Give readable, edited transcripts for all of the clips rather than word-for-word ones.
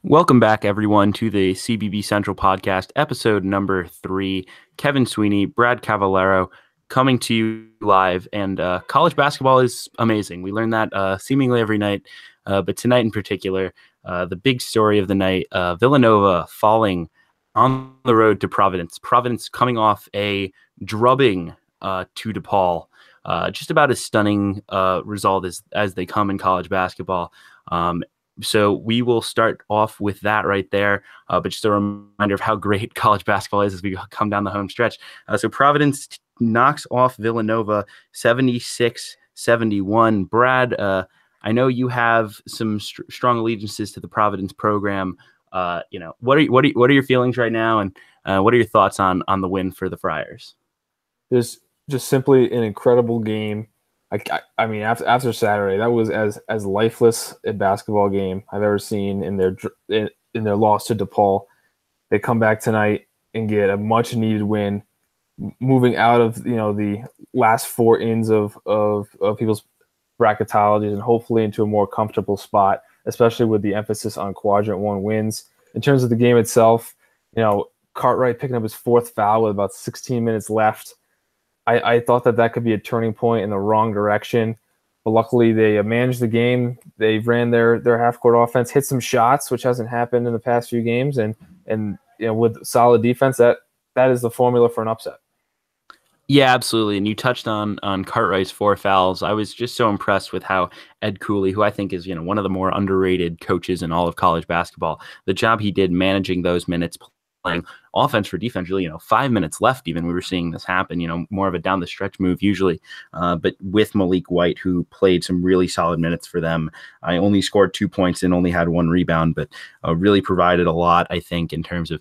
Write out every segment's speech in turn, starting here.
Welcome back, everyone, to the CBB Central Podcast, episode number 3. Kevin Sweeney, Brad Cavallaro, coming to you live. And college basketball is amazing. We learn that seemingly every night, but tonight in particular, the big story of the night, Villanova falling on the road to Providence. Providence coming off a drubbing to DePaul. Just about as stunning result as they come in college basketball. So we will start off with that right there. But just a reminder of how great college basketball is as we come down the home stretch. So Providence knocks off Villanova 76-71. Brad, I know you have some strong allegiances to the Providence program. What are your feelings right now, and what are your thoughts on the win for the Friars? It's just simply an incredible game. I mean, after Saturday, that was as lifeless a basketball game I've ever seen in their loss to DePaul. They come back tonight and get a much needed win, moving out of the last four ends of people's bracketologies and hopefully into a more comfortable spot, especially with the emphasis on quadrant one wins. In terms of the game itself, Cartwright picking up his fourth foul with about 16 minutes left. I thought that could be a turning point in the wrong direction, but luckily they managed the game. They ran their half-court offense, hit some shots, which hasn't happened in the past few games, and with solid defense, that is the formula for an upset. Yeah, absolutely. And you touched on Cartwright's 4 fouls. I was just so impressed with how Ed Cooley, who I think is one of the more underrated coaches in all of college basketball, the job he did managing those minutes, playing offense for defense, really, 5 minutes left, even we were seeing this happen, more of a down the stretch move usually. But with Malik White, who played some really solid minutes for them, I only scored 2 points and only had 1 rebound, but really provided a lot, I think, in terms of,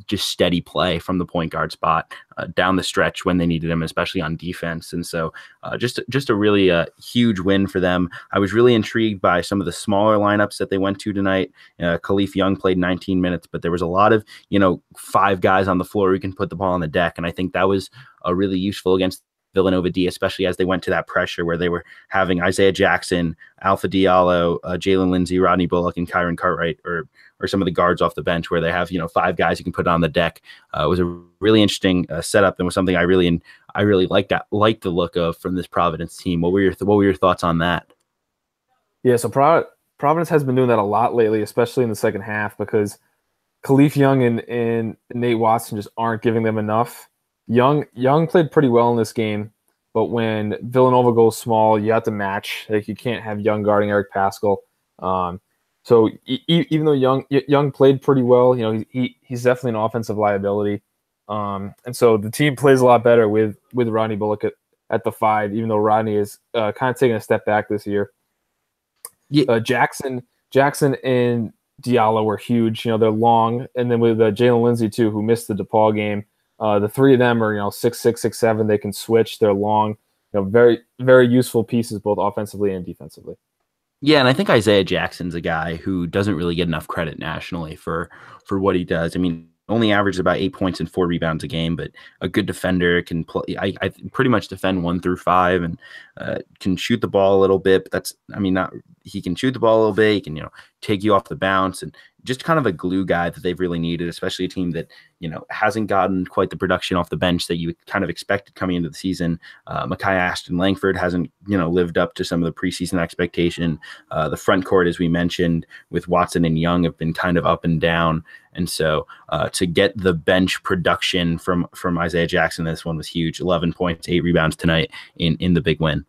just steady play from the point guard spot down the stretch when they needed him, especially on defense. And so just a really huge win for them. I was really intrigued by some of the smaller lineups that they went to tonight. Trae Young played 19 minutes, but there was a lot of, 5 guys on the floor who can put the ball on the deck. And I think that was really useful against Villanova D, especially as they went to that pressure where they were having Isaiah Jackson, Alpha Diallo, Jalen Lindsey, Rodney Bullock, and Kyron Cartwright, or some of the guards off the bench where they have 5 guys you can put on the deck. It was a really interesting setup and was something I really liked the look of from this Providence team. What were your thoughts on that? Yeah, so Providence has been doing that a lot lately, especially in the second half, because Trae Young and Nate Watson just aren't giving them enough. Young played pretty well in this game, but when Villanova goes small, you have to match. Like, you can't have Young guarding Eric Paschall. So even though Young played pretty well, he's definitely an offensive liability. And so the team plays a lot better with Rodney Bullock at the 5, even though Rodney is kind of taking a step back this year. Yeah. Jackson and Diallo were huge. They're long, and then with Jalen Lindsey too, who missed the DePaul game. The 3 of them are 6'6", 6'7". They can switch. They're long. Very, very useful pieces both offensively and defensively. Yeah, and I think Isaiah Jackson's a guy who doesn't really get enough credit nationally for what he does. I mean, only averages about 8 points and 4 rebounds a game, but a good defender, can play. I pretty much defend 1 through 5 and can shoot the ball a little bit. But he can shoot the ball a little bit. He can take you off the bounce, and just kind of a glue guy that they've really needed, especially a team that hasn't gotten quite the production off the bench that you kind of expected coming into the season. Mekhi Ashton Langford hasn't lived up to some of the preseason expectation. The front court, as we mentioned, with Watson and Young, have been kind of up and down. And so to get the bench production from Isaiah Jackson, this one was huge. 11 points, 8 rebounds tonight in the big win.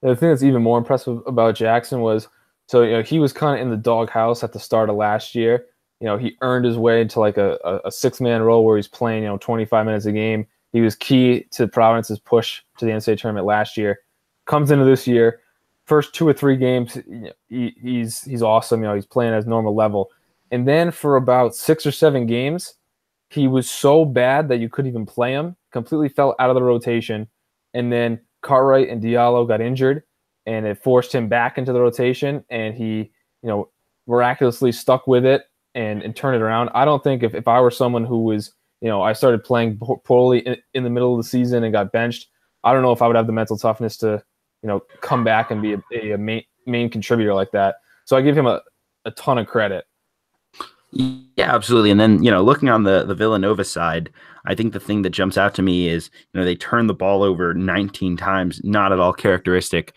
The thing that's even more impressive about Jackson was, so he was kind of in the doghouse at the start of last year. He earned his way into like a 6-man role where he's playing 25 minutes a game. He was key to Providence's push to the NCAA tournament last year. Comes into this year, first 2 or 3 games, he's awesome. He's playing at his normal level. And then for about 6 or 7 games, he was so bad that you couldn't even play him. Completely fell out of the rotation. And then Cartwright and Diallo got injured, and it forced him back into the rotation, and he, miraculously stuck with it and turned it around. I don't think if I were someone who was, I started playing poorly in the middle of the season and got benched, I don't know if I would have the mental toughness to, come back and be a main contributor like that. So I give him a ton of credit. Yeah, absolutely. And then, looking on the Villanova side, I think the thing that jumps out to me is, they turned the ball over 19 times, not at all characteristic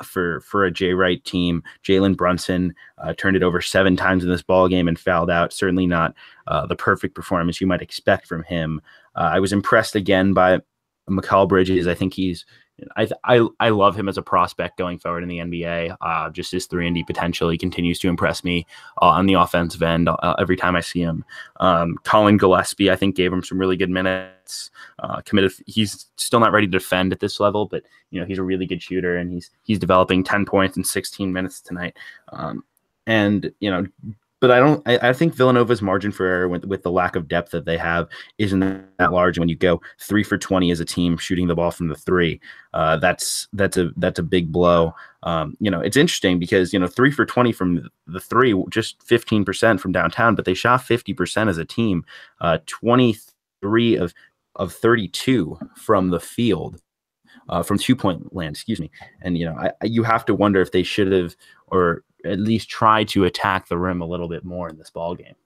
for a Jay Wright team. Jalen Brunson turned it over 7 times in this ball game and fouled out. Certainly not the perfect performance you might expect from him. I was impressed again by Mikal Bridges. I think I love him as a prospect going forward in the NBA. Just his 3-and-D potential, he continues to impress me on the offensive end every time I see him. Colin Gillespie, I think, gave him some really good minutes. Committed. He's still not ready to defend at this level, but he's a really good shooter, and he's developing 10 points in 16 minutes tonight. And but I think Villanova's margin for error with the lack of depth that they have isn't that large. When you go 3 for 20 as a team shooting the ball from the three, that's a big blow. It's interesting because 3 for 20 from the three, just 15% from downtown, but they shot 50% as a team, 23 of 32 from the field. From 2-point land, excuse me. And, you have to wonder if they should have, or at least try to attack the rim a little bit more in this ball game.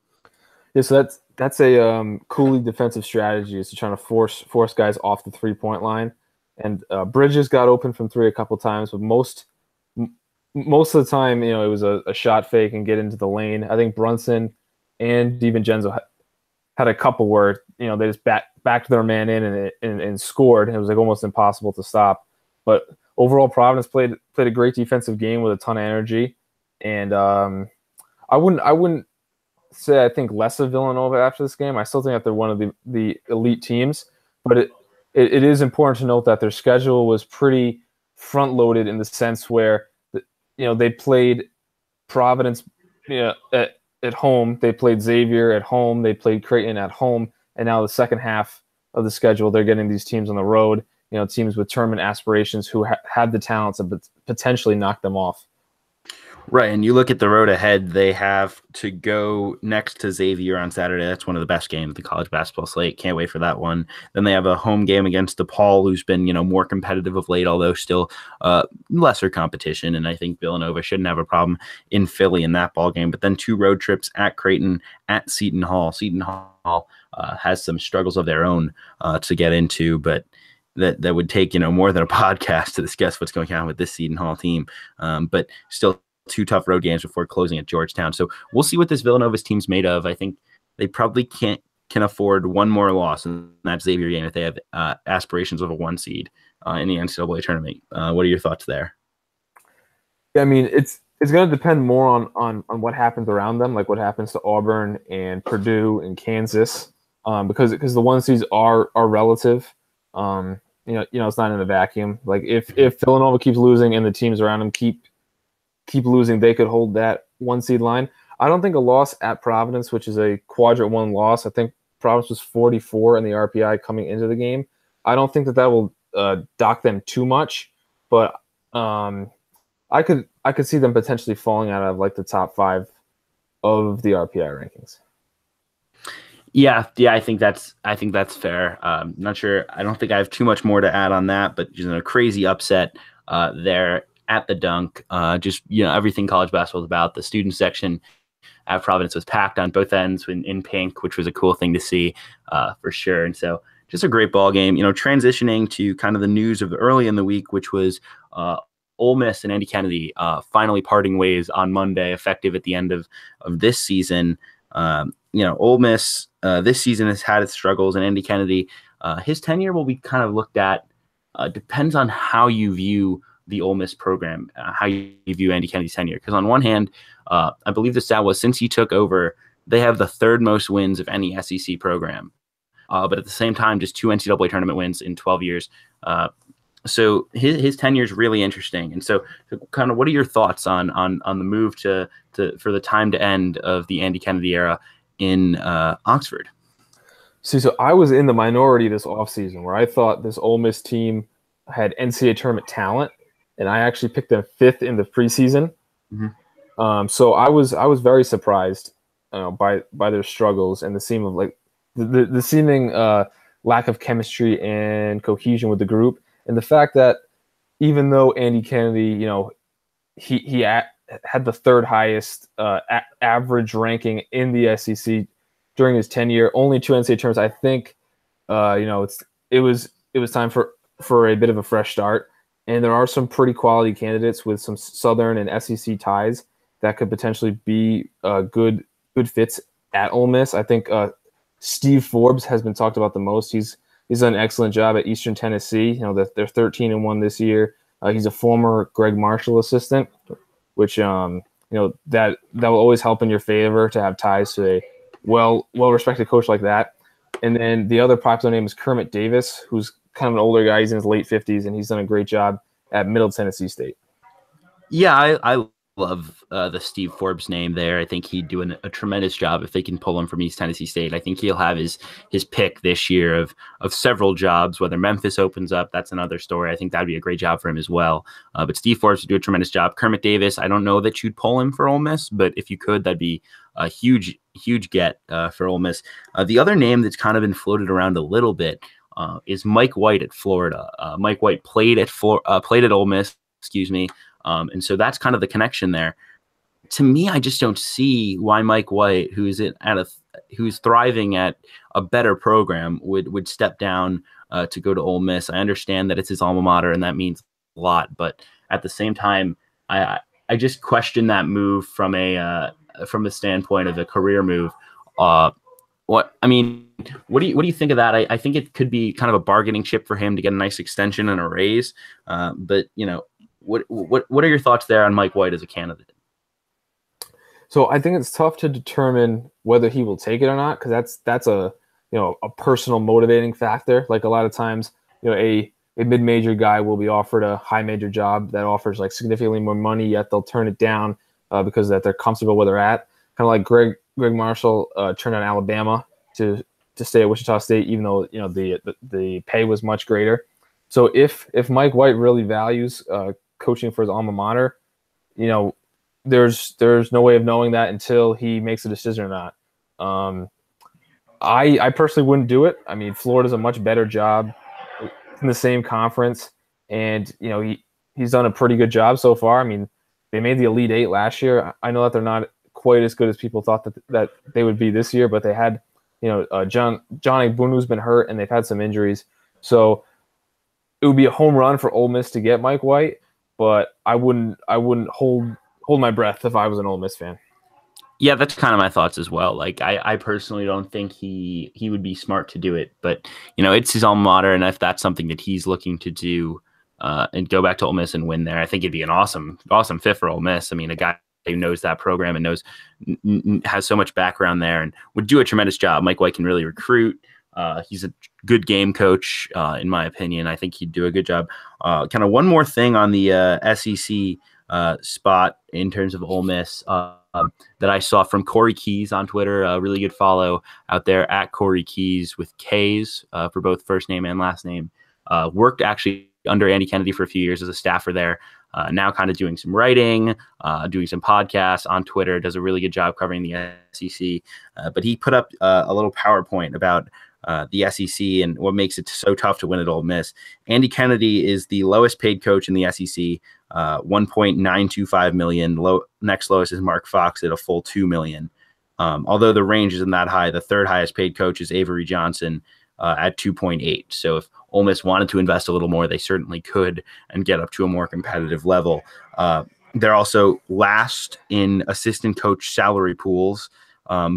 Yeah, so that's a Cooley defensive strategy, is to try to force guys off the 3-point line. And Bridges got open from 3 a couple times, but most of the time, it was a shot fake and get into the lane. I think Brunson and DiVincenzo had a couple where they just backed their man in and scored. It was like almost impossible to stop. But overall, Providence played a great defensive game with a ton of energy. And I wouldn't say I think less of Villanova after this game. I still think that they're one of the elite teams. But it is important to note that their schedule was pretty front loaded in the sense where they played Providence at home, they played Xavier at home, they played Creighton at home, and now the second half of the schedule, they're getting these teams on the road, teams with tournament aspirations who had the talent to potentially knock them off. Right, and you look at the road ahead, they have to go next to Xavier on Saturday. That's one of the best games of the college basketball slate. Can't wait for that one. Then they have a home game against DePaul, who's been, more competitive of late, although still lesser competition. And I think Villanova shouldn't have a problem in Philly in that ball game. But then 2 road trips at Creighton, at Seton Hall. Seton Hall has some struggles of their own to get into, but that would take, more than a podcast to discuss what's going on with this Seton Hall team. But still 2 tough road games before closing at Georgetown. So we'll see what this Villanova's team's made of. I think they probably can afford one more loss in that Xavier game if they have aspirations of a 1 seed in the NCAA tournament. What are your thoughts there? Yeah, I mean, it's going to depend more on what happens around them, like what happens to Auburn and Purdue and Kansas, because the 1 seeds are relative. It's not in a vacuum. Like if Villanova keeps losing and the teams around them keep losing, they could hold that 1 seed line. I don't think a loss at Providence, which is a quadrant 1 loss, I think Providence was 44 in the RPI coming into the game. I don't think that will dock them too much, but I could see them potentially falling out of like the top 5 of the RPI rankings. Yeah, I think that's fair. Not sure. I don't think I have too much more to add on that, but a crazy upset there at the Dunk. Just everything college basketball is about. The student section at Providence was packed on both ends in pink, which was a cool thing to see for sure. And so just a great ball game. Transitioning to kind of the news of early in the week, which was Ole Miss and Andy Kennedy finally parting ways on Monday, effective at the end of this season. Ole Miss this season has had its struggles, and Andy Kennedy, his tenure will be kind of looked at. Depends on how you view the Ole Miss program, how you view Andy Kennedy's tenure. Because on one hand, I believe the stat was since he took over, they have the 3rd most wins of any SEC program. But at the same time, just 2 NCAA tournament wins in 12 years. So his tenure is really interesting. And so kind of what are your thoughts on the move for the time to end of the Andy Kennedy era in Oxford? See, so I was in the minority this offseason where I thought this Ole Miss team had NCAA tournament talent, and I actually picked them 5th in the preseason. Mm-hmm. So I was very surprised by their struggles and the seem of like the seeming lack of chemistry and cohesion with the group, and the fact that even though Andy Kennedy, he had the third highest average ranking in the SEC during his tenure. Only 2 NCAA tournaments. I think it was time for a bit of a fresh start. And there are some pretty quality candidates with some Southern and SEC ties that could potentially be good fits at Ole Miss. I think Steve Forbes has been talked about the most. He's done an excellent job at Eastern Tennessee. They're 13-1 this year. He's a former Greg Marshall assistant, which that will always help in your favor to have ties to a well-respected coach like that. And then the other popular name is Kermit Davis, who's kind of an older guy. He's in his late 50s, and he's done a great job at Middle Tennessee State. Yeah, I love the Steve Forbes name there. I think he'd do a tremendous job if they can pull him from East Tennessee State. I think he'll have his pick this year of several jobs. Whether Memphis opens up, that's another story. I think that'd be a great job for him as well. But Steve Forbes would do a tremendous job. Kermit Davis, I don't know that you'd pull him for Ole Miss, but if you could, that'd be a huge get for Ole Miss. The other name that's kind of been floated around a little bit is Mike White at Florida. Mike White played at Ole Miss, and so that's kind of the connection there. To me, I just don't see why Mike White, who's thriving at a better program, would step down to go to Ole Miss. I understand that it's his alma mater and that means a lot, but at the same time, I just question that move from the standpoint of a career move. What do you think of that? I think it could be kind of a bargaining chip for him to get a nice extension and a raise. But what are your thoughts there on Mike White as a candidate? So I think it's tough to determine whether he will take it or not, because that's a personal motivating factor. Like a lot of times, a mid-major guy will be offered a high major job that offers like significantly more money, yet they'll turn it down because that they're comfortable where they're at. Kind of like Greg Marshall turned down Alabama to stay at Wichita State, even though the pay was much greater. So if Mike White really values coaching for his alma mater, there's no way of knowing that until he makes a decision or not. I personally wouldn't do it. I mean, Florida's a much better job in the same conference, and he's done a pretty good job so far. I mean, they made the Elite Eight last year. I know that they're not quite as good as people thought that they would be this year, but they had John Egbunu's been hurt, and they've had some injuries. So it would be a home run for Ole Miss to get Mike White, but I wouldn't hold my breath if I was an Ole Miss fan. Yeah, that's kind of my thoughts as well. Like I personally don't think he would be smart to do it, but it's his alma mater, and if that's something that he's looking to do and go back to Ole Miss and win there, I think it'd be an awesome fit for Ole Miss. I mean, a guy who knows that program and has so much background there and would do a tremendous job. Mike White can really recruit. He's a good game coach, in my opinion. I think he'd do a good job. Kind of one more thing on the SEC spot in terms of Ole Miss that I saw from Corey Keys on Twitter. A really good follow out there at Corey Keys with K's for both first name and last name. Worked actually under Andy Kennedy for a few years as a staffer there. Now kind of doing some writing, doing some podcasts on Twitter, does a really good job covering the SEC. But he put up a little PowerPoint about the SEC and what makes it so tough to win at Ole Miss. Andy Kennedy is the lowest paid coach in the SEC, $1.925 million. Next lowest is Mark Fox at a full $2 million. Although the range isn't that high, the third highest paid coach is Avery Johnson at 2.8. So if Ole Miss wanted to invest a little more, they certainly could and get up to a more competitive level. They're also last in assistant coach salary pools,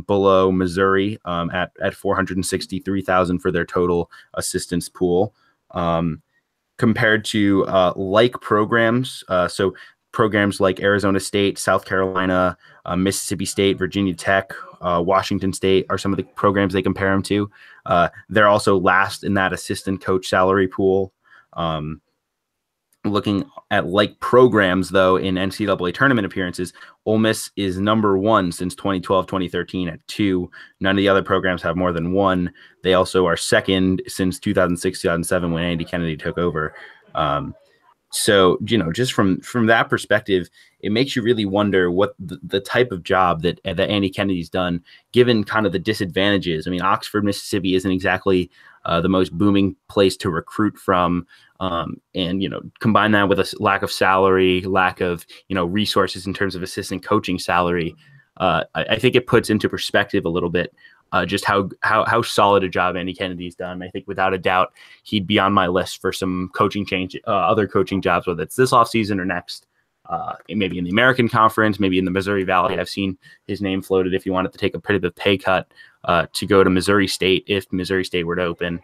below Missouri at $463,000 for their total assistance pool. Compared to like programs, so programs like Arizona State, South Carolina, Mississippi State, Virginia Tech, Washington State are some of the programs they compare them to. They're also last in that assistant coach salary pool. Looking at like programs, though, in NCAA tournament appearances, Ole Miss is number one since 2012-2013 at 2. None of the other programs have more than 1. They also are second since 2006-2007 when Andy Kennedy took over. So, just from that perspective, it makes you really wonder what the type of job that Andy Kennedy's done, given kind of the disadvantages. I mean, Oxford, Mississippi isn't exactly the most booming place to recruit from. And, combine that with a lack of salary, lack of, resources in terms of assistant coaching salary. I think it puts into perspective a little bit just how solid a job Andy Kennedy's done. I think without a doubt, he'd be on my list for some coaching change, other coaching jobs, whether it's this offseason or next. Maybe in the American Conference, maybe in the Missouri Valley. I've seen his name floated if he wanted to take a pretty big pay cut to go to Missouri State if Missouri State were to open.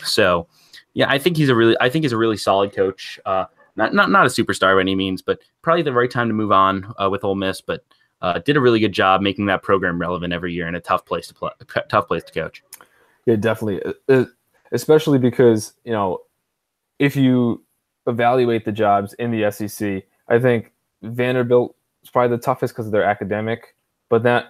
So, yeah, I think he's a really solid coach. Not a superstar by any means, but probably the right time to move on with Ole Miss. But did a really good job making that program relevant every year in a tough place to coach. Yeah, definitely. Especially because, if you evaluate the jobs in the SEC, I think Vanderbilt is probably the toughest because of their academic, but now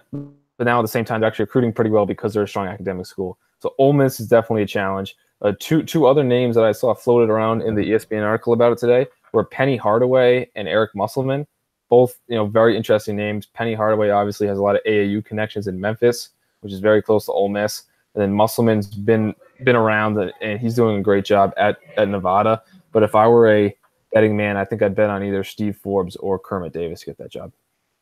at the same time, they're actually recruiting pretty well because they're a strong academic school. So Ole Miss is definitely a challenge. Two other names that I saw floated around in the ESPN article about it today were Penny Hardaway and Eric Musselman. Both, very interesting names. Penny Hardaway obviously has a lot of AAU connections in Memphis, which is very close to Ole Miss. And then Musselman's been around, and he's doing a great job at Nevada. But if I were a betting man, I think I'd bet on either Steve Forbes or Kermit Davis to get that job.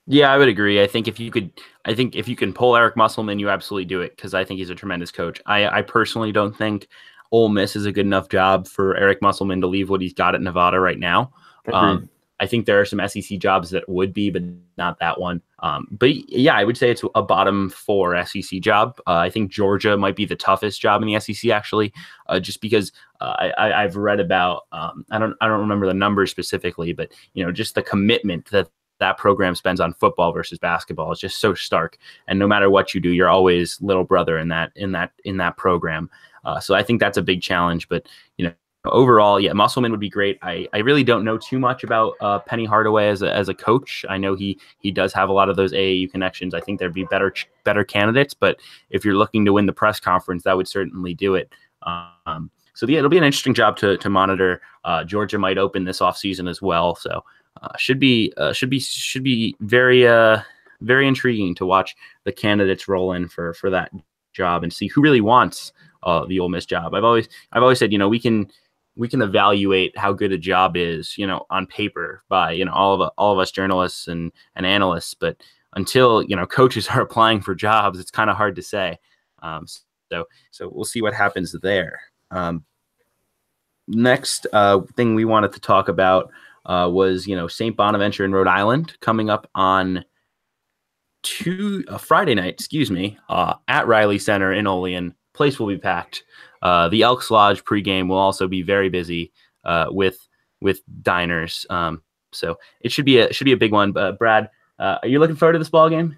Yeah, I would agree. I think if you can pull Eric Musselman, you absolutely do it because I think he's a tremendous coach. I personally don't think Ole Miss is a good enough job for Eric Musselman to leave what he's got at Nevada right now. I think there are some SEC jobs that would be, but not that one. But yeah, I would say it's a bottom 4 SEC job. I think Georgia might be the toughest job in the SEC actually, just because I've read about. I don't remember the numbers specifically, but just the commitment that program spends on football versus basketball is just so stark. And no matter what you do, you're always little brother in that program. So I think that's a big challenge. But overall, yeah, Musselman would be great. I really don't know too much about Penny Hardaway as a coach. I know he does have a lot of those AAU connections. I think there'd be better candidates, but if you're looking to win the press conference, that would certainly do it. So yeah, it'll be an interesting job to monitor. Georgia might open this offseason as well, so should be very very intriguing to watch the candidates roll in for that job and see who really wants the Ole Miss job. I've always said we can evaluate how good a job is, on paper by, all of us journalists and analysts. But until, coaches are applying for jobs, it's kind of hard to say. So we'll see what happens there. Next thing we wanted to talk about was, St. Bonaventure in Rhode Island coming up on Friday night, at Riley Center in Olean. Place will be packed. The Elks Lodge pregame will also be very busy with diners. So it should be a big one. Brad, are you looking forward to this ball game?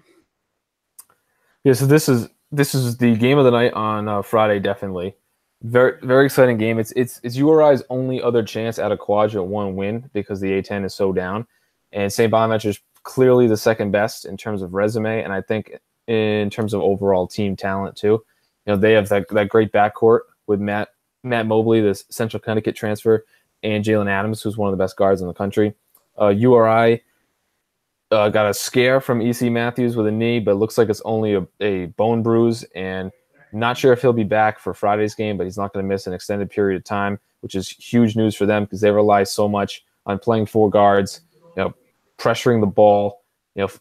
Yeah. So this is the game of the night on Friday. Definitely, very very exciting game. It's URI's only other chance at a quadrant 1 win because the A10 is so down, and St. Bonaventure is clearly the second best in terms of resume, and I think in terms of overall team talent too. They have that great backcourt with Matt Mobley, this Central Connecticut transfer, and Jalen Adams, who's one of the best guards in the country. URI got a scare from E.C. Matthews with a knee, but it looks like it's only a bone bruise, and not sure if he'll be back for Friday's game, but he's not going to miss an extended period of time, which is huge news for them because they rely so much on playing 4 guards, pressuring the ball,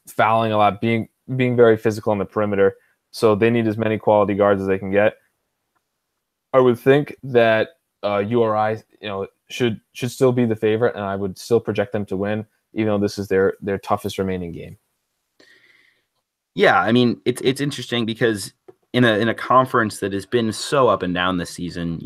fouling a lot, being very physical on the perimeter. So they need as many quality guards as they can get. I would think that URI, should still be the favorite, and I would still project them to win, even though this is their toughest remaining game. Yeah, I mean it's interesting because in a conference that has been so up and down this season,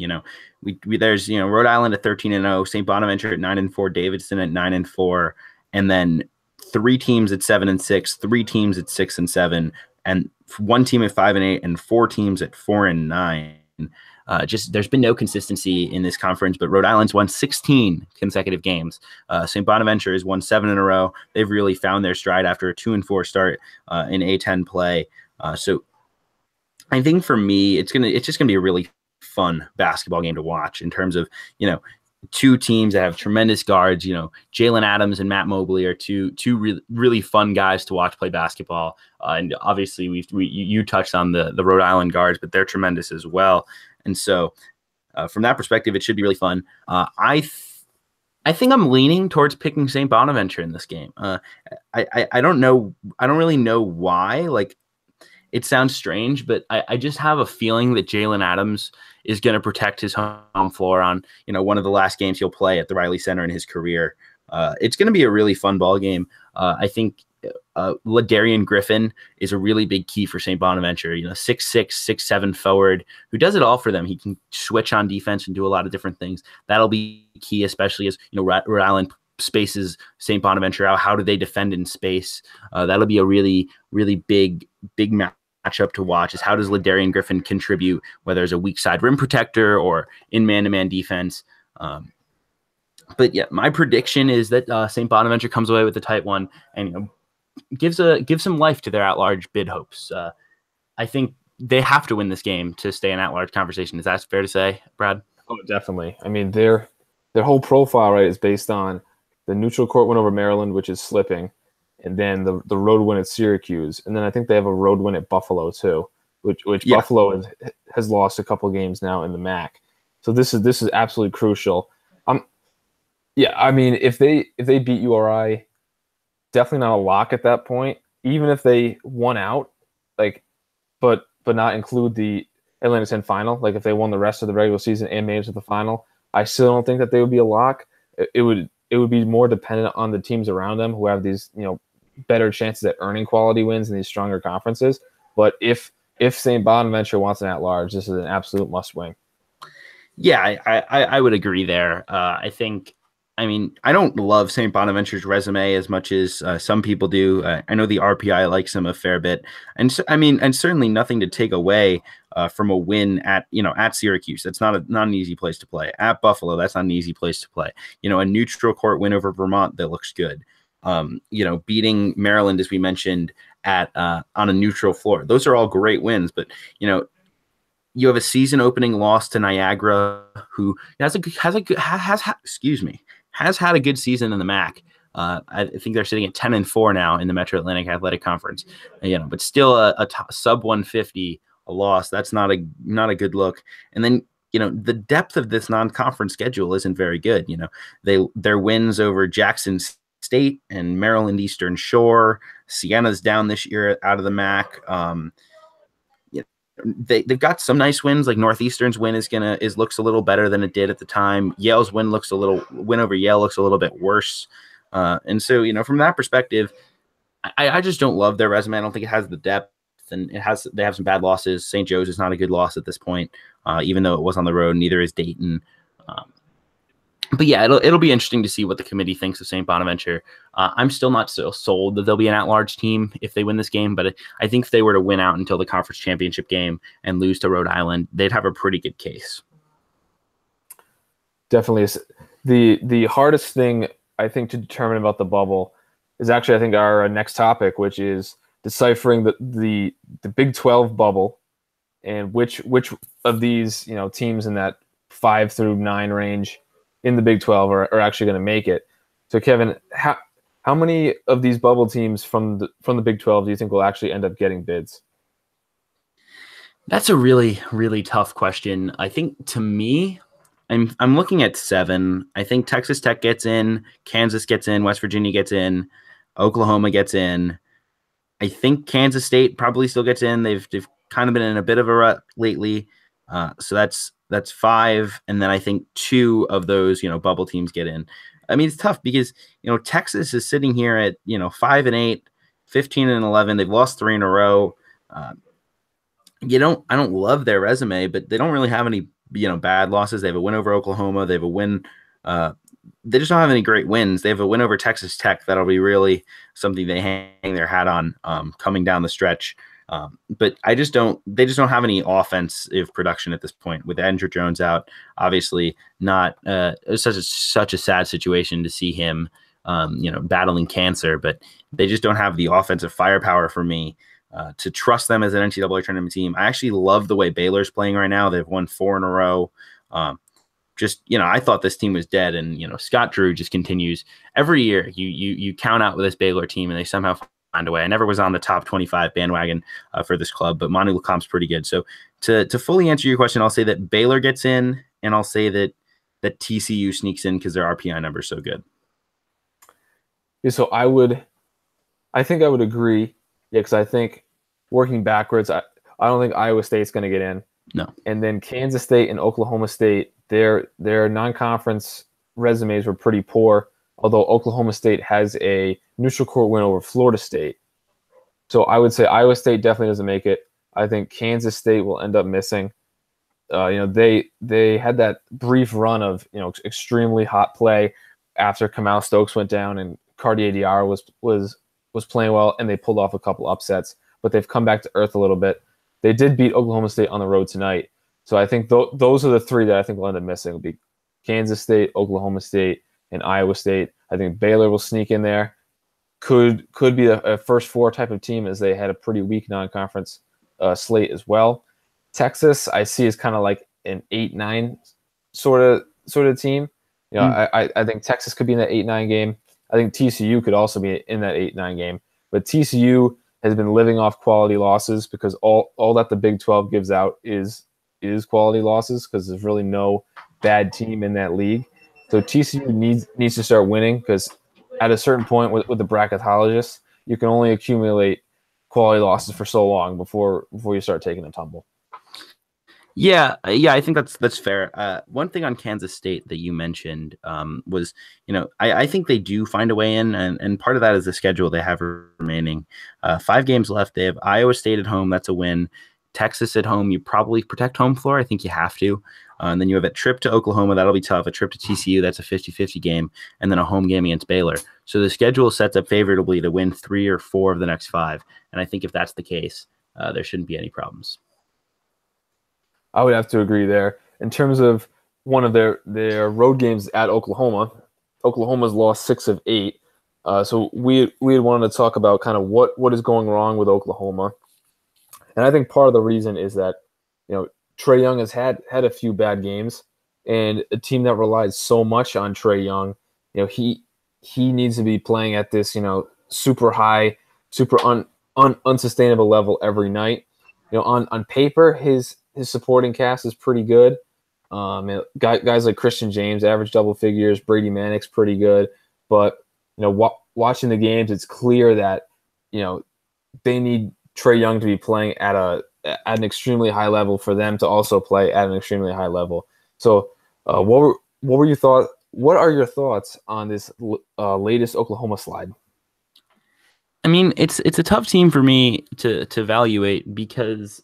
there's Rhode Island at 13-0, St. Bonaventure at 9-4, Davidson at 9-4, and then 3 teams at 7-6, 3 teams at 6-7. And 1 team at 5-8 and 4 teams at 4-9. Just there's been no consistency in this conference, but Rhode Island's won 16 consecutive games. St. Bonaventure has won 7 in a row. They've really found their stride after a 2-4 start in A10 play. So I think for me, it's just gonna be a really fun basketball game to watch in terms of two teams that have tremendous guards. Jalen Adams and Matt Mobley are two really, really fun guys to watch play basketball. And obviously, you touched on the Rhode Island guards, but they're tremendous as well. And so, from that perspective, it should be really fun. I think I'm leaning towards picking St. Bonaventure in this game. I don't know. I don't really know why. Like, it sounds strange, but I just have a feeling that Jalen Adams is going to protect his home floor on, one of the last games he'll play at the Riley Center in his career. It's going to be a really fun ball game. I think LaDarian Griffin is a really big key for St. Bonaventure, 6'6", 6'7" forward who does it all for them. He can switch on defense and do a lot of different things. That'll be key, especially as, Rhode Island spaces St. Bonaventure out. How do they defend in space? That'll be a really, really big matchup to watch, is how does LaDarian Griffin contribute, whether it's a weak side rim protector or in man-to-man defense. But yeah, my prediction is that St. Bonaventure comes away with the tight one and gives some life to their at-large bid hopes. I think they have to win this game to stay in at-large conversation. Is that fair to say, Brad? Oh, definitely. I mean, their whole profile, right, is based on the neutral court win over Maryland, which is slipping, and then the road win at Syracuse, and then I think they have a road win at Buffalo too, which yeah. Buffalo has lost a couple games now in the MAC. So this is absolutely crucial. Yeah, I mean, if they beat URI, definitely not a lock at that point. Even if they won out, but not include the Atlantic 10 final, like if they won the rest of the regular season and made it to the final, I still don't think that they would be a lock. It would be more dependent on the teams around them who have these, better chances at earning quality wins in these stronger conferences. But if St. Bonaventure wants an at-large, this is an absolute must-win. Yeah, I would agree there. I don't love St. Bonaventure's resume as much as some people do. I know the RPI likes him a fair bit, and certainly nothing to take away from a win at Syracuse. That's not an easy place to play. At Buffalo, that's not an easy place to play. A neutral court win over Vermont that looks good. Beating Maryland, as we mentioned, at on a neutral floor. Those are all great wins, but you have a season opening loss to Niagara, who has had a good season in the MAC. I think they're sitting at 10-4 now in the Metro Atlantic Athletic Conference. But still a sub 150, a loss. That's not a good look. And then the depth of this non-conference schedule isn't very good. Their wins over Jackson State and Maryland Eastern Shore. Sienna's down this year out of the MAC. They've got some nice wins. Like Northeastern's win looks a little better than it did at the time. Yale's win over Yale looks a little bit worse. And so, from that perspective, I just don't love their resume. I don't think it has the depth, and they have some bad losses. St. Joe's is not a good loss at this point, even though it was on the road. Neither is Dayton. But yeah, it'll be interesting to see what the committee thinks of St. Bonaventure. I'm still not so sold that they'll be an at-large team if they win this game, but I think if they were to win out until the conference championship game and lose to Rhode Island, they'd have a pretty good case. Definitely. The hardest thing, I think, to determine about the bubble is actually, I think, our next topic, which is deciphering the Big 12 bubble and which of these teams in that 5 through 9 range in the Big 12 are actually going to make it. So, Kevin, how many of these bubble teams from the Big 12 do you think will actually end up getting bids? That's a really, really tough question. I think, to me, I'm looking at 7. I think Texas Tech gets in, Kansas gets in, West Virginia gets in, Oklahoma gets in. I think Kansas State probably still gets in. They've kind of been in a bit of a rut lately. So that's 5, and then I think 2 of those bubble teams get in. I mean, it's tough because Texas is sitting here at 5-8, 15-11. They've lost 3 in a row. I don't love their resume, but they don't really have any bad losses. They have a win over Oklahoma. They have a win. They just don't have any great wins. They have a win over Texas Tech. That'll be really something they hang their hat on coming down the stretch. But they just don't have any offensive production at this point with Andrew Jones out. Obviously not such a sad situation to see him, battling cancer, but they just don't have the offensive firepower for me to trust them as an NCAA tournament team. I actually love the way Baylor's playing right now. They've won 4 in a row. just, I thought this team was dead. And, Scott Drew just continues every year. You count out with this Baylor team and they somehow find a way. I never was on the top 25 bandwagon for this club, but Monty Lacomp's pretty good. So to fully answer your question, I'll say that Baylor gets in, and I'll say that TCU sneaks in because their RPI number is so good. Yeah, so I think I would agree. Yeah, because I think working backwards, I don't think Iowa State's going to get in. No. And then Kansas State and Oklahoma State, their non-conference resumes were pretty poor, although Oklahoma State has a neutral court win over Florida State. So I would say Iowa State definitely doesn't make it. I think Kansas State will end up missing. They had that brief run of extremely hot play after Kamau Stokes went down and Cartier Diarra was playing well, and they pulled off a couple upsets, but they've come back to earth a little bit. They did beat Oklahoma State on the road tonight. So I think those are the three that I think will end up missing. It'll be Kansas State, Oklahoma State, and Iowa State. I think Baylor will sneak in there. Could be a first four type of team, as they had a pretty weak non-conference slate as well. Texas, I see as kind of like an 8-9 sort of team. I think Texas could be in that 8-9 game. I think TCU could also be in that 8-9 game. But TCU has been living off quality losses because all that the Big 12 gives out is quality losses, because there's really no bad team in that league. So TCU needs to start winning, because at a certain point with the bracketologists, you can only accumulate quality losses for so long before you start taking a tumble. Yeah, I think that's fair. One thing on Kansas State that you mentioned was, I think they do find a way in, and part of that is the schedule they have remaining. 5 games left. They have Iowa State at home. That's a win. Texas at home. You probably protect home floor. I think you have to. And then you have a trip to Oklahoma. That'll be tough. A trip to TCU. That's a 50-50 game. And then a home game against Baylor. So the schedule sets up favorably to win 3 or 4 of the next 5. And I think if that's the case, there shouldn't be any problems. I would have to agree there. In terms of one of their road games at Oklahoma, Oklahoma's lost 6 of 8. So we had wanted to talk about kind of what is going wrong with Oklahoma. And I think part of the reason is that, Trae Young has had a few bad games, and a team that relies so much on Trae Young, he needs to be playing at this, super high, super unsustainable level every night. On paper, his supporting cast is pretty good. Guys like Christian James average double figures. Brady Manick's pretty good, but watching the games, it's clear that they need Trae Young to be playing at an extremely high level for them to also play at an extremely high level. So, what are your thoughts on this latest Oklahoma slide? I mean, it's a tough team for me to evaluate, because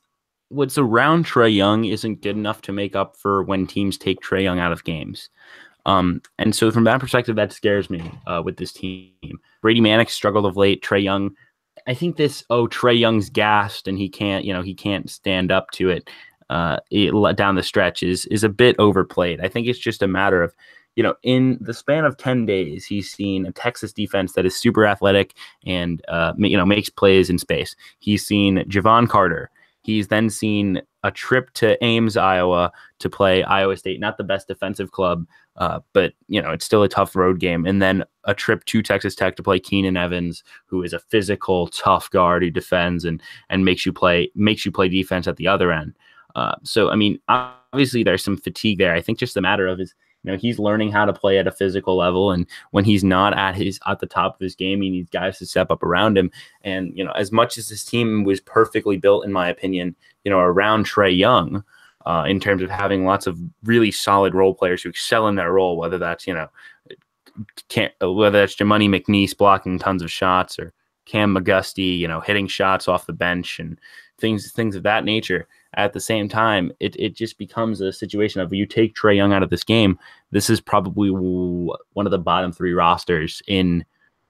what's around Trae Young isn't good enough to make up for when teams take Trae Young out of games. And so from that perspective, that scares me with this team. Brady Manick struggled of late. Trae Young, I think Trae Young's gassed and he can't stand up to it down the stretch is a bit overplayed. I think it's just a matter of, in the span of 10 days, he's seen a Texas defense that is super athletic and, makes plays in space. He's seen Javon Carter. He's then seen a trip to Ames, Iowa to play Iowa State, not the best defensive club, but it's still a tough road game. And then a trip to Texas Tech to play Keenan Evans, who is a physical, tough guard who defends and makes you play defense at the other end. So, I mean, obviously there's some fatigue there. I think just the matter of is, he's learning how to play at a physical level, and when he's not at the top of his game, he needs guys to step up around him. And as much as this team was perfectly built, in my opinion, around Trae Young, in terms of having lots of really solid role players who excel in their role, whether that's Jamani McNeese blocking tons of shots, or Cam McGusty, hitting shots off the bench and things of that nature. At the same time, it just becomes a situation of, you take Trae Young out of this game, this is probably one of the bottom 3 rosters in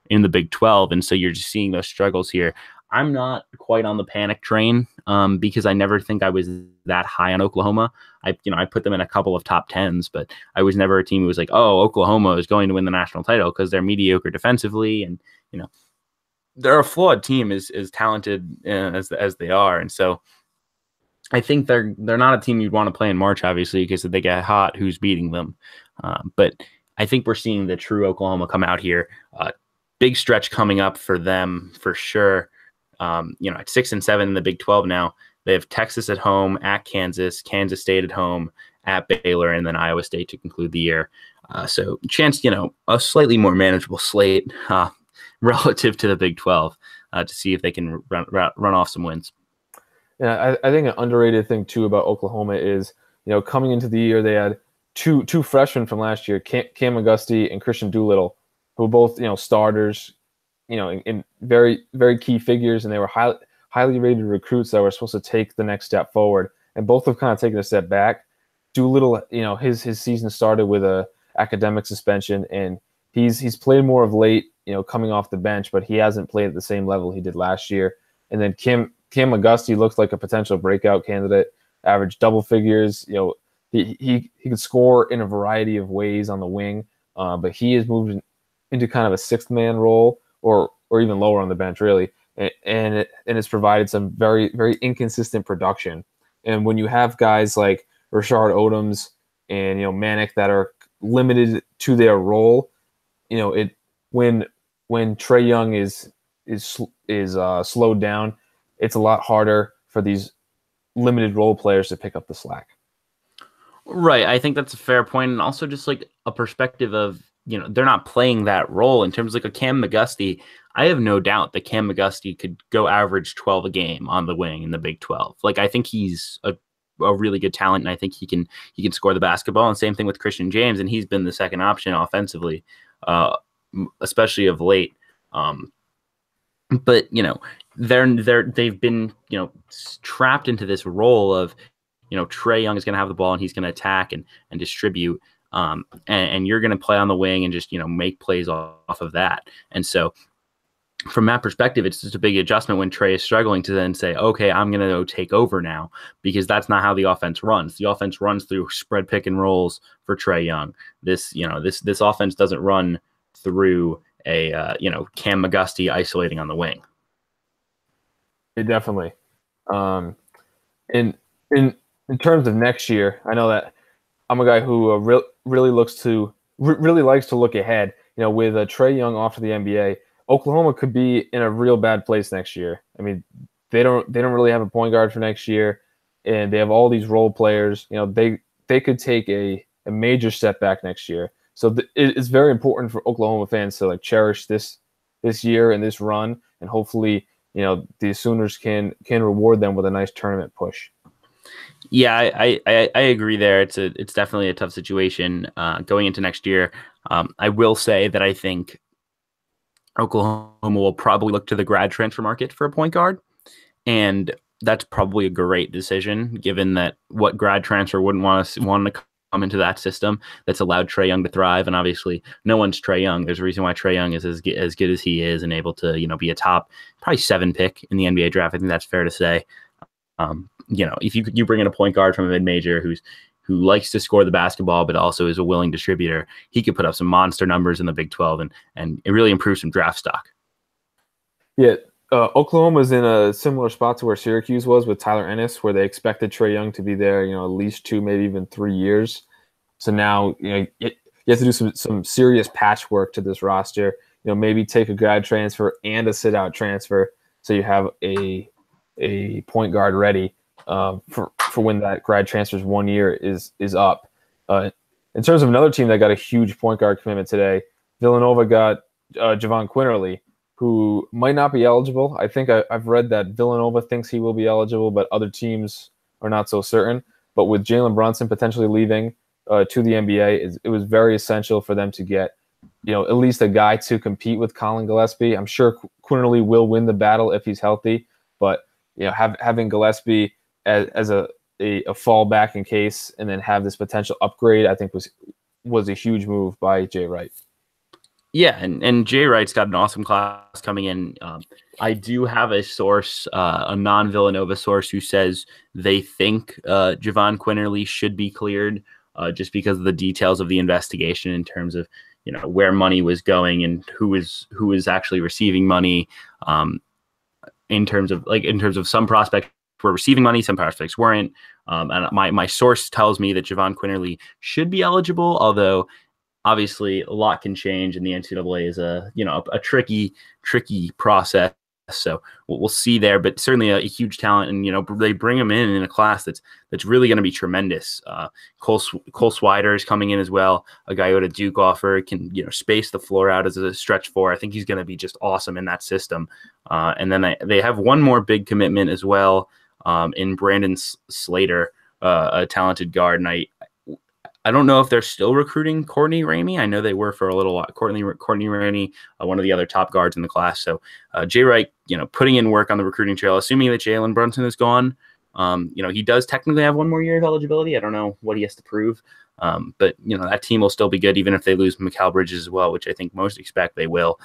the Big 12, and so you're just seeing those struggles here. I'm not quite on the panic train because I never think I was that high on Oklahoma. I put them in a couple of top 10s, but I was never a team who was like, oh, Oklahoma is going to win the national title, because they're mediocre defensively, and they're a flawed team as talented as they are, and so I think they're not a team you'd want to play in March, obviously, because if they get hot, who's beating them? But I think we're seeing the true Oklahoma come out here. Big stretch coming up for them for sure. At 6-7 in the Big 12 now, they have Texas at home, at Kansas, Kansas State at home, at Baylor, and then Iowa State to conclude the year. So chance, a slightly more manageable slate relative to the Big 12 to see if they can run off some wins. Yeah, I think an underrated thing too about Oklahoma is, coming into the year they had two freshmen from last year, Cam McGusty and Christian Doolittle, who were both starters, in very very key figures, and they were highly rated recruits that were supposed to take the next step forward, and both have kind of taken a step back. Doolittle, his season started with a academic suspension, and he's played more of late, coming off the bench, but he hasn't played at the same level he did last year. And then Cam McGusty looks like a potential breakout candidate, averaged double figures. He could score in a variety of ways on the wing, but he has moved into kind of a sixth man role, or even lower on the bench, really, and it's provided some very very inconsistent production. And when you have guys like Rashard Odoms and Manic that are limited to their role, when Trae Young is slowed down, it's a lot harder for these limited role players to pick up the slack. Right. I think that's a fair point. And also just like a perspective of, they're not playing that role in terms of like a Cam McGusty. I have no doubt that Cam McGusty could go average 12 a game on the wing in the Big 12. Like, I think he's a really good talent, and I think he can score the basketball. And same thing with Christian James, and he's been the second option offensively, especially of late. But they've been trapped into this role of Trae Young is going to have the ball and he's going to attack and distribute, and you're going to play on the wing and just make plays off of that. And so from that perspective, it's just a big adjustment when Trae is struggling to then say, okay, I'm going to go take over now, because that's not how the offense runs. The offense runs through spread pick and rolls for Trae Young. This offense doesn't run through a Cam McGusty isolating on the wing. It definitely. In terms of next year, I know that I'm a guy who really likes to look ahead. With Trae Young off to the NBA, Oklahoma could be in a real bad place next year. I mean, they don't really have a point guard for next year, and they have all these role players. They could take a major step back next year. So it's very important for Oklahoma fans to cherish this year and this run, and hopefully the Sooners can reward them with a nice tournament push. Yeah, I agree there. It's definitely a tough situation going into next year. I will say that I think Oklahoma will probably look to the grad transfer market for a point guard, and that's probably a great decision given that what grad transfer wouldn't want to come into that system that's allowed Trae Young to thrive. And obviously no one's Trae Young. There's a reason why Trae Young is as good as he is and able to be a top probably 7 pick in the NBA draft. I think that's fair to say. If you bring in a point guard from a mid-major who likes to score the basketball but also is a willing distributor, he could put up some monster numbers in the Big 12 and it really improves some draft stock. Yeah, Oklahoma's in a similar spot to where Syracuse was with Tyler Ennis, where they expected Trae Young to be there, at least 2, maybe even 3 years. So now, you have to do some serious patchwork to this roster. Maybe take a grad transfer and a sit-out transfer, so you have a point guard ready for when that grad transfer's 1 year is up. In terms of another team that got a huge point guard commitment today, Villanova got Javon Quinterly, who might not be eligible. I think I've read that Villanova thinks he will be eligible, but other teams are not so certain. But with Jalen Brunson potentially leaving to the NBA, it was very essential for them to get at least a guy to compete with Colin Gillespie. I'm sure Quinterly will win the battle if he's healthy, but having Gillespie as a fallback in case, and then have this potential upgrade, I think was a huge move by Jay Wright. Yeah, and Jay Wright's got an awesome class coming in. I do have a source, a non-Villanova source, who says they think Javon Quinterly should be cleared just because of the details of the investigation in terms of where money was going and who is actually receiving money. In terms of some prospect were receiving money, some prospects weren't. And my source tells me that Javon Quinterly should be eligible, although obviously a lot can change, and the NCAA is a tricky process. So we'll see there, but certainly a huge talent, and they bring him in a class that's really going to be tremendous. Cole Swider is coming in as well, a guy who had a Duke offer, can space the floor out as a stretch four. I think he's going to be just awesome in that system. And then they have one more big commitment as well, in Brandon Slater, a talented guard, and I don't know if they're still recruiting Courtney Ramey. I know they were for a little while. Courtney Ramey, one of the other top guards in the class. So Jay Wright, putting in work on the recruiting trail, assuming that Jalen Brunson is gone. He does technically have one more year of eligibility. I don't know what he has to prove. But that team will still be good, even if they lose Mikal Bridges as well, which I think most expect they will.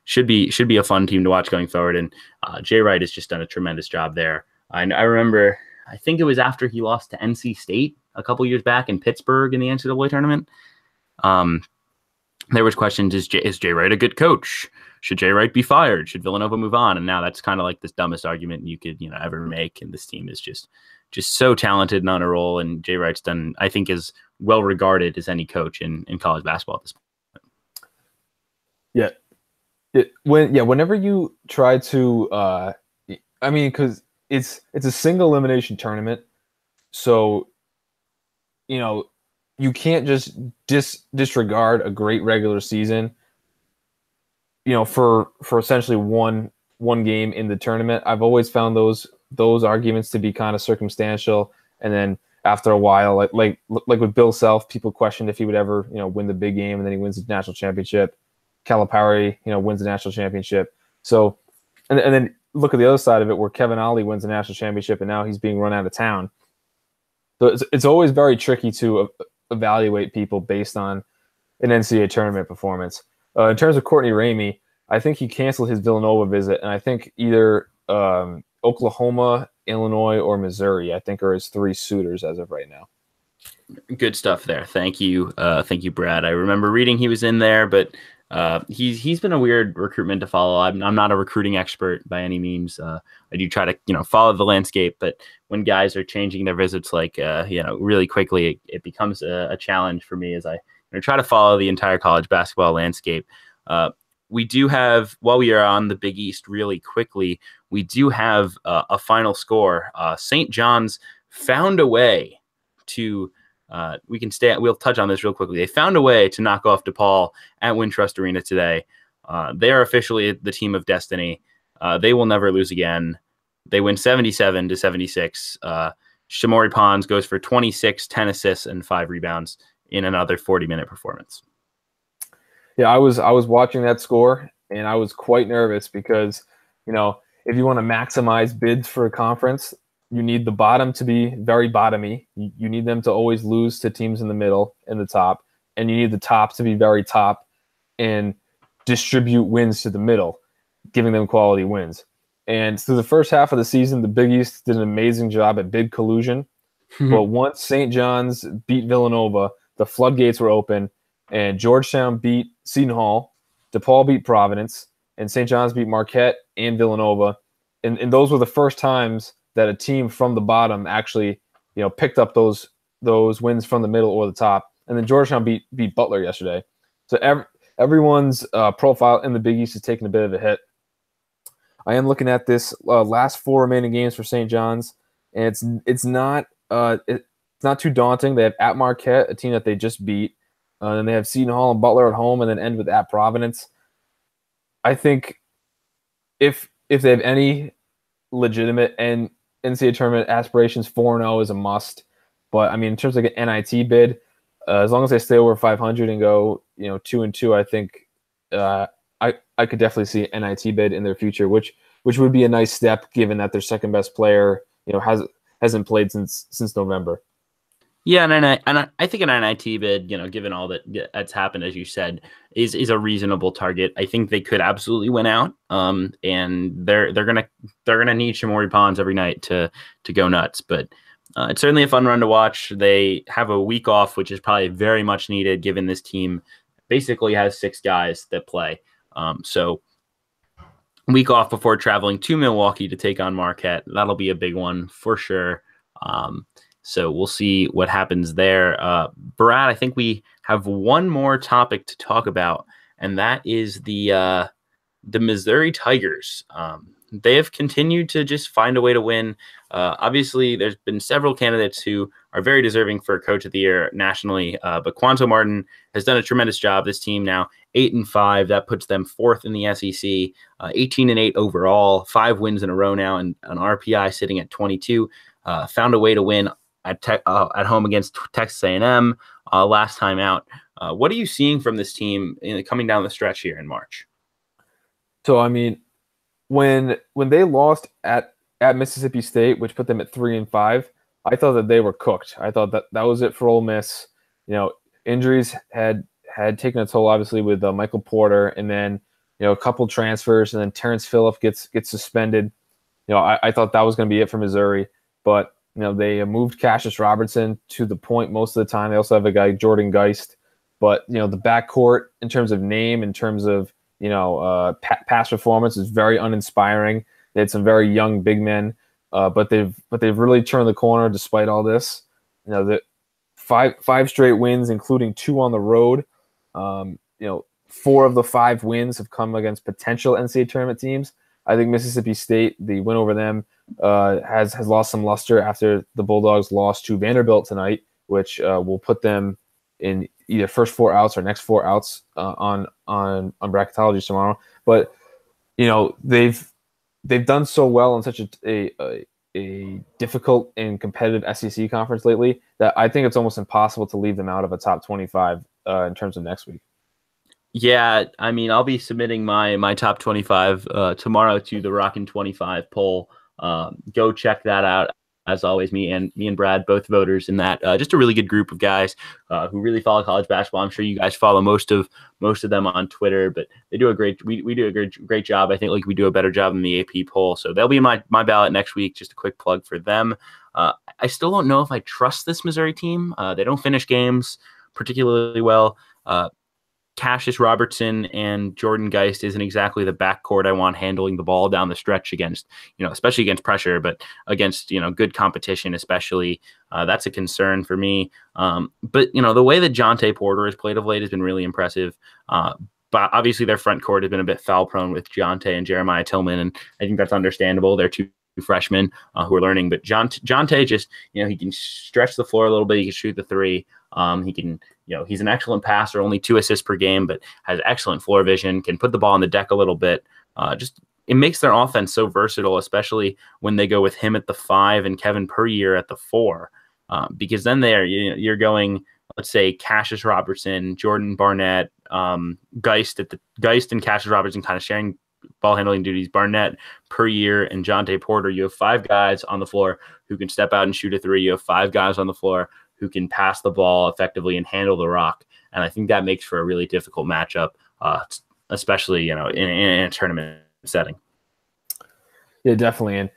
Should be a fun team to watch going forward. And Jay Wright has just done a tremendous job there. I remember, I think it was after he lost to NC State a couple years back in Pittsburgh in the NCAA tournament. There was questions, is Jay Wright a good coach? Should Jay Wright be fired? Should Villanova move on? And now that's kind of like this dumbest argument you could ever make. And this team is just so talented and on a roll. And Jay Wright's done, I think, as well regarded as any coach in college basketball at this point. Yeah. Whenever you try to, because it's a single elimination tournament, so you can't just disregard a great regular season, for essentially one game in the tournament. I've always found those arguments to be kind of circumstantial, and then after a while, like with Bill Self, people questioned if he would ever win the big game, and then he wins the national championship. Calipari, wins the national championship. So, and then look at the other side of it, where Kevin Ollie wins the national championship, and now he's being run out of town. So it's always very tricky to evaluate people based on an NCAA tournament performance. In terms of Courtney Ramey, I think he canceled his Villanova visit, and I think either Oklahoma, Illinois, or Missouri, I think, are his three suitors as of right now. Good stuff there. Thank you, Brad. I remember reading he was in there, but he's been a weird recruitment to follow. I'm not a recruiting expert by any means. I do try to follow the landscape, but when guys are changing their visits really quickly, it becomes a challenge for me as I try to follow the entire college basketball landscape. We do have, while we are on the Big East really quickly, we do have a final score. St. John's found a way to we'll touch on this real quickly. They found a way to knock off DePaul at Wintrust Arena today. They are officially the team of destiny. They will never lose again. They win 77-76. Shamori Pons goes for 26, 10 assists, and 5 rebounds in another 40-minute performance. Yeah, I was watching that score, and I was quite nervous because, if you want to maximize bids for a conference, you need the bottom to be very bottomy. You need them to always lose to teams in the middle and the top. And you need the top to be very top and distribute wins to the middle, giving them quality wins. And through the first half of the season, the Big East did an amazing job at bid collusion. But once St. John's beat Villanova, the floodgates were open, and Georgetown beat Seton Hall, DePaul beat Providence, and St. John's beat Marquette and Villanova. And those were the first times that a team from the bottom actually, picked up those wins from the middle or the top. And then Georgetown beat Butler yesterday. So everyone's profile in the Big East is taking a bit of a hit. I am looking at this last 4 remaining games for St. John's, and it's not too daunting. They have at Marquette, a team that they just beat. Then they have Seton Hall and Butler at home, and then end with at Providence. I think if they have any legitimate and NCAA tournament aspirations, 4-0 is a must. But in terms of an NIT bid, as long as they stay over 500 and go 2-2, I think I could definitely see an NIT bid in their future, which would be a nice step given that their second best player hasn't played since November. Yeah, and I think an NIT bid, given all that's happened, as you said, is a reasonable target. I think they could absolutely win out. And they're gonna need Shamori Pons every night to go nuts. But it's certainly a fun run to watch. They have a week off, which is probably very much needed, given this team basically has 6 guys that play. So week off before traveling to Milwaukee to take on Marquette. That'll be a big one for sure. So we'll see what happens there. Brad, I think we have one more topic to talk about, and that is the Missouri Tigers. They have continued to just find a way to win. Obviously, there's been several candidates who are very deserving for Coach of the Year nationally, but Quanto Martin has done a tremendous job. This team now 8-5. That puts them fourth in the SEC. 18-8 overall, 5 wins in a row now, and an RPI sitting at 22. Found a way to win at home against Texas A&M last time out. What are you seeing from this team coming down the stretch here in March? So, I mean, when they lost at Mississippi State, which put them at 3-5, I thought that they were cooked. I thought that was it for Ole Miss. Injuries had taken a toll, obviously, with Michael Porter, and then a couple transfers, and then Terrence Phillip gets suspended. I thought that was going to be it for Missouri, but they moved Cassius Robertson to the point most of the time. They also have a guy, Jordan Geist, but the backcourt in terms of name, in terms of past performance is very uninspiring. They had some very young big men, but they've really turned the corner despite all this. The five straight wins, including 2 on the road. 4 of the 5 wins have come against potential NCAA tournament teams. I think Mississippi State, the win over them, has lost some luster after the Bulldogs lost to Vanderbilt tonight, which will put them in either first 4 outs or next 4 outs on bracketology tomorrow. But they've done so well in such a difficult and competitive SEC conference lately that I think it's almost impossible to leave them out of a top 25 in terms of next week. Yeah, I mean, I'll be submitting my top 25 tomorrow to the Rockin' 25 poll. Go check that out. As always, me and Brad, both voters in that. Just a really good group of guys who really follow college basketball. I'm sure you guys follow most of them on Twitter, but they do we do a great job. I think we do a better job than the AP poll. So they'll be in my ballot next week. Just a quick plug for them. I still don't know if I trust this Missouri team. They don't finish games particularly well. Cassius Robertson and Jordan Geist isn't exactly the backcourt I want handling the ball down the stretch against, especially against pressure, but against, good competition, especially. That's a concern for me. But the way that Jontay Porter has played of late has been really impressive. But obviously their front court has been a bit foul prone with Jontay and Jeremiah Tillman, and I think that's understandable. They're 2 freshmen who are learning, but Jontay just, he can stretch the floor a little bit. He can shoot the 3. He can, he's an excellent passer, only 2 assists per game, but has excellent floor vision, can put the ball on the deck a little bit. It makes their offense so versatile, especially when they go with him at the 5 and Kevin Puryear at the 4, because then you're going, let's say, Cassius Robertson, Jordan Barnett, Geist and Cassius Robertson kind of sharing ball handling duties, Barnett, Puryear, and Jontay Porter. You have 5 guys on the floor who can step out and shoot a 3. You have 5 guys on the floor who can pass the ball effectively and handle the rock. And I think that makes for a really difficult matchup, especially, in a tournament setting. Yeah, definitely. And,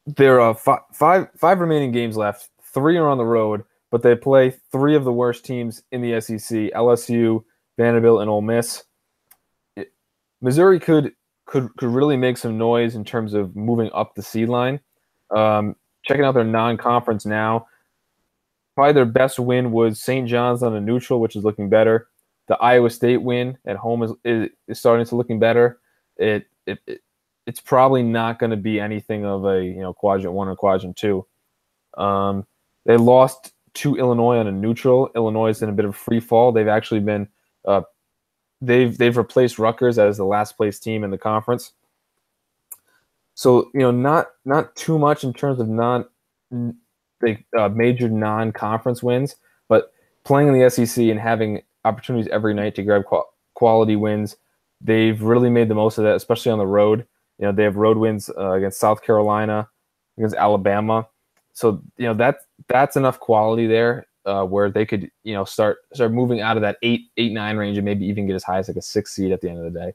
there are five remaining games left. 3 are on the road, but they play 3 of the worst teams in the SEC, LSU, Vanderbilt, and Ole Miss. Missouri could really make some noise in terms of moving up the seed line. Checking out their non-conference now, probably their best win was St. John's on a neutral, which is looking better. The Iowa State win at home is starting to looking better. It's probably not going to be anything of a quadrant 1 or quadrant 2. They lost to Illinois on a neutral. Illinois is in a bit of free fall. They've actually been they've replaced Rutgers as the last place team in the conference. So not too much in terms of major non-conference wins, but playing in the SEC and having opportunities every night to grab quality wins, they've really made the most of that, especially on the road. They have road wins against South Carolina, against Alabama. So that's enough quality there where they could start moving out of that 8-9 range and maybe even get as high as a 6 seed at the end of the day.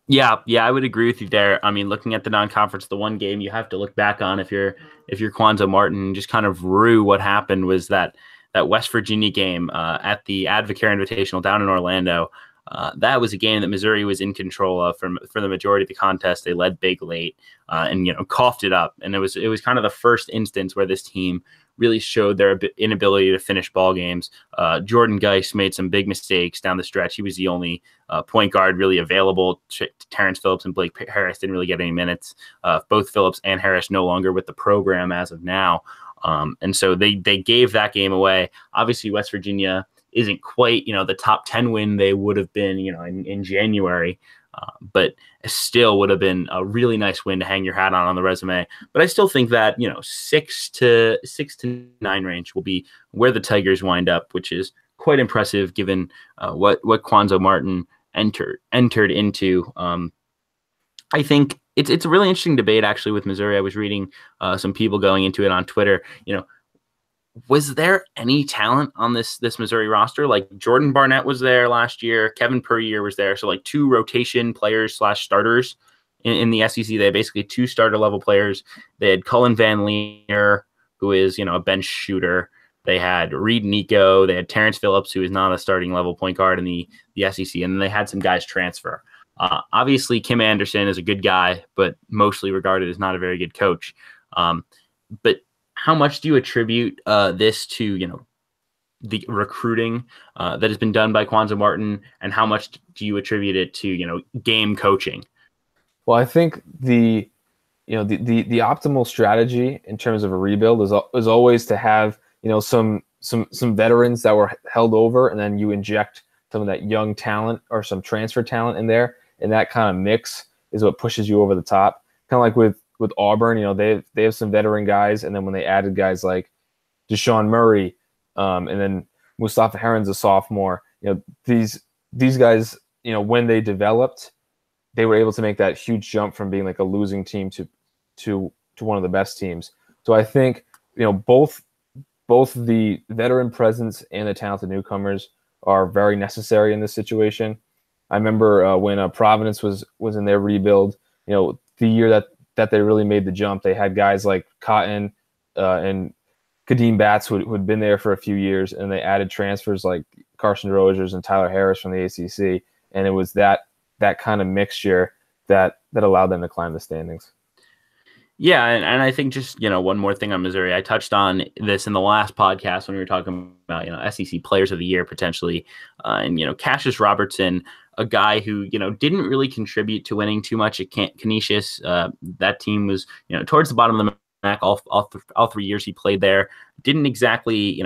Yeah, I would agree with you there. I mean, looking at the non-conference, the one game you have to look back on if you're Quanzo Martin, just kind of rue what happened was that West Virginia game at the Advocare Invitational down in Orlando. That was a game that Missouri was in control of for the majority of the contest. They led big late and coughed it up, and it was kind of the first instance where this team really showed their inability to finish ball games. Jordan Geis made some big mistakes down the stretch. He was the only point guard really available. Terrence Phillips and Blake Harris didn't really get any minutes. Both Phillips and Harris no longer with the program as of now. And so they gave that game away. Obviously, West Virginia isn't quite, the top 10 win they would have been, in January, but still would have been a really nice win to hang your hat on the resume. But I still think that, 6 to 9 range will be where the Tigers wind up, which is quite impressive given what Quanzo Martin entered into. I think it's a really interesting debate actually with Missouri. I was reading some people going into it on Twitter. Was there any talent on this Missouri roster? Like Jordan Barnett was there last year. Kevin Puryear was there. So like 2 rotation players / starters in the SEC. They had basically 2 starter level players. They had Cullen Van Leer, who is, a bench shooter. They had Reed Nico. They had Terrence Phillips, who is not a starting level point guard in the SEC. And then they had some guys transfer. Obviously, Kim Anderson is a good guy, but mostly regarded as not a very good coach. But how much do you attribute this to, the recruiting that has been done by Quanzo Martin, and how much do you attribute it to, game coaching? Well, I think the optimal strategy in terms of a rebuild is always to have, some veterans that were held over, and then you inject some of that young talent or some transfer talent in there, and that kind of mix is what pushes you over the top. Kind of like with Auburn, they have some veteran guys, and then when they added guys like Deshaun Murray, and then Mustafa Heron's a sophomore, these guys, when they developed, they were able to make that huge jump from being like a losing team to one of the best teams. So I think both the veteran presence and the talented newcomers are very necessary in this situation. I remember when Providence was in their rebuild, the year that they really made the jump, they had guys like Cotton and Kadeem Batts who had been there for a few years, and they added transfers like Carson Rogers and Tyler Harris from the ACC, and it was that kind of mixture that allowed them to climb the standings. Yeah, and I think just, one more thing on Missouri. I touched on this in the last podcast when we were talking about, SEC Players of the Year potentially. And, Cassius Robertson, a guy who, didn't really contribute to winning too much at Canisius. That team was, towards the bottom of the MAC all 3 years he played there. Didn't exactly,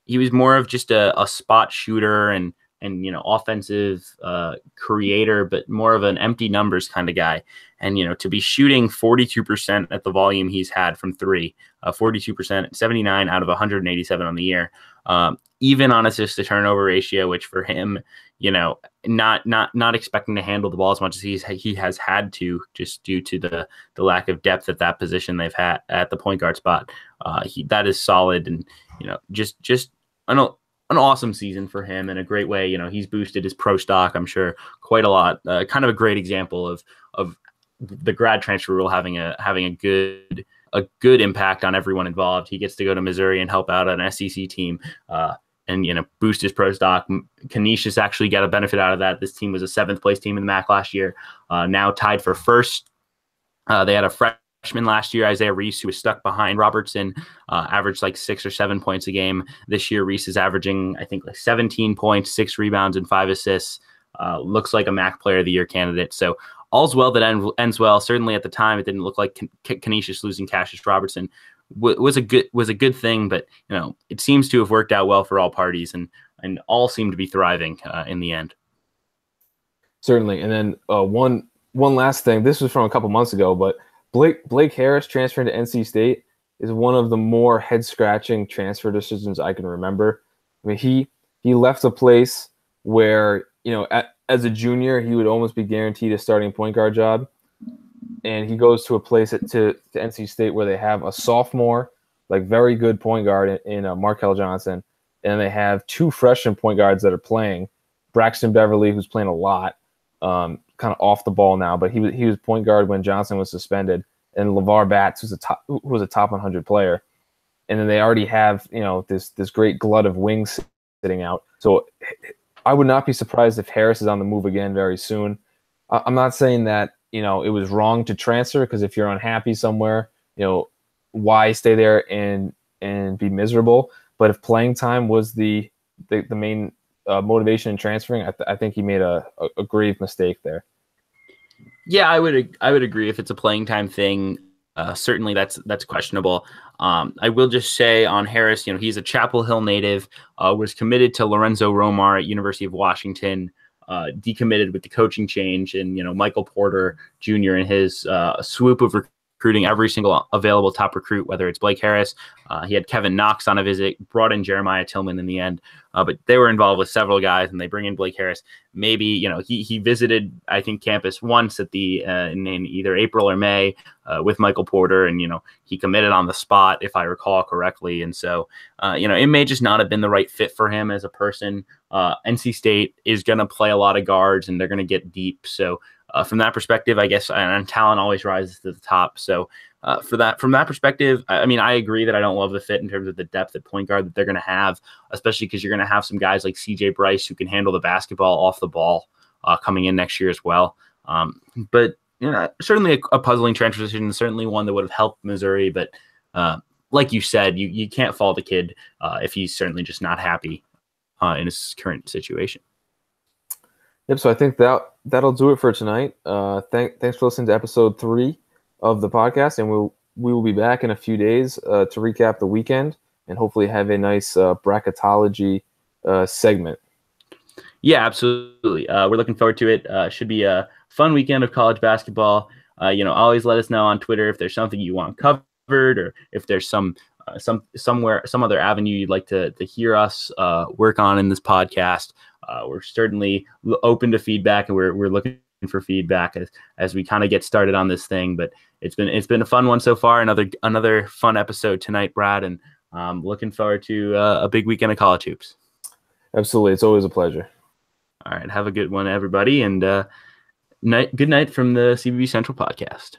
he was more of just a spot shooter and offensive creator, but more of an empty numbers kind of guy. And, to be shooting 42% at the volume he's had from 3, 42%, 79 out of 187 on the year, even on assist to turnover ratio, which for him, not expecting to handle the ball as much as he has had to, just due to the lack of depth at that position they've had at the point guard spot. That is solid, and just an awesome season for him, and a great way. He's boosted his pro stock, I'm sure, quite a lot. Kind of a great example of the grad transfer rule having a good impact on everyone involved. He gets to go to Missouri and help out an SEC team, and boost his pro stock. Canisius actually got a benefit out of that. This team was a 7th place team in the MAC last year, now tied for 1st. They had a freshman last year, Isaiah Reese, who was stuck behind Robertson, averaged like 6 or 7 points a game. This year, Reese is averaging, I think, like 17 points, 6 rebounds, and 5 assists. Looks like a MAC Player of the Year candidate. So all's well that ends well. Certainly at the time, it didn't look like Canisius losing Cassius Robertson was a good thing, but it seems to have worked out well for all parties, and all seem to be thriving in the end. Certainly. And then one last thing. This was from a couple months ago, but Blake Harris transferring to NC State is one of the more head-scratching transfer decisions I can remember. I mean, he left a place where, as a junior, he would almost be guaranteed a starting point guard job. And he goes to a place to NC State where they have a sophomore, like very good point guard in Markel Johnson. And they have 2 freshman point guards that are playing. Braxton Beverly, who's playing a lot, kind of off the ball now, but he was point guard when Johnson was suspended, and LeVar Batts, who was a top 100 player. And then they already have, this great glut of wings sitting out. So I would not be surprised if Harris is on the move again very soon. I'm not saying that, it was wrong to transfer, because if you're unhappy somewhere, why stay there and be miserable? But if playing time was the main motivation in transferring, I think he made a grave mistake there. Yeah, I would agree. If it's a playing time thing, certainly that's questionable. I will just say on Harris, he's a Chapel Hill native, was committed to Lorenzo Romar at University of Washington, decommitted with the coaching change, and Michael Porter Jr. and his swoop of recruiting every single available top recruit, whether it's Blake Harris. He had Kevin Knox on a visit, brought in Jeremiah Tillman in the end, but they were involved with several guys, and they bring in Blake Harris. Maybe, he visited, I think, campus once at in either April or May with Michael Porter, and, he committed on the spot, if I recall correctly. And so, it may just not have been the right fit for him as a person. NC State is going to play a lot of guards, and they're going to get deep. So, from that perspective, I guess, and talent always rises to the top. So from that perspective, I agree that I don't love the fit in terms of the depth at point guard that they're going to have, especially because you're going to have some guys like CJ Bryce who can handle the basketball off the ball coming in next year as well. But certainly a puzzling transfer decision, certainly one that would have helped Missouri. But like you said, you can't fault the kid if he's certainly just not happy in his current situation. Yep. So I think that'll do it for tonight. Thanks for listening to episode 3 of the podcast, and we will be back in a few days to recap the weekend and hopefully have a nice bracketology segment. Yeah, absolutely. We're looking forward to it. Should be a fun weekend of college basketball. Always let us know on Twitter if there's something you want covered, or if there's some other avenue you'd like to hear us work on in this podcast. We're certainly open to feedback, and we're looking for feedback as we kind of get started on this thing. But it's been a fun one so far. Another fun episode tonight, Brad, and looking forward to a big weekend of college hoops. Absolutely, it's always a pleasure. All right, have a good one, everybody, and good night from the CBB Central podcast.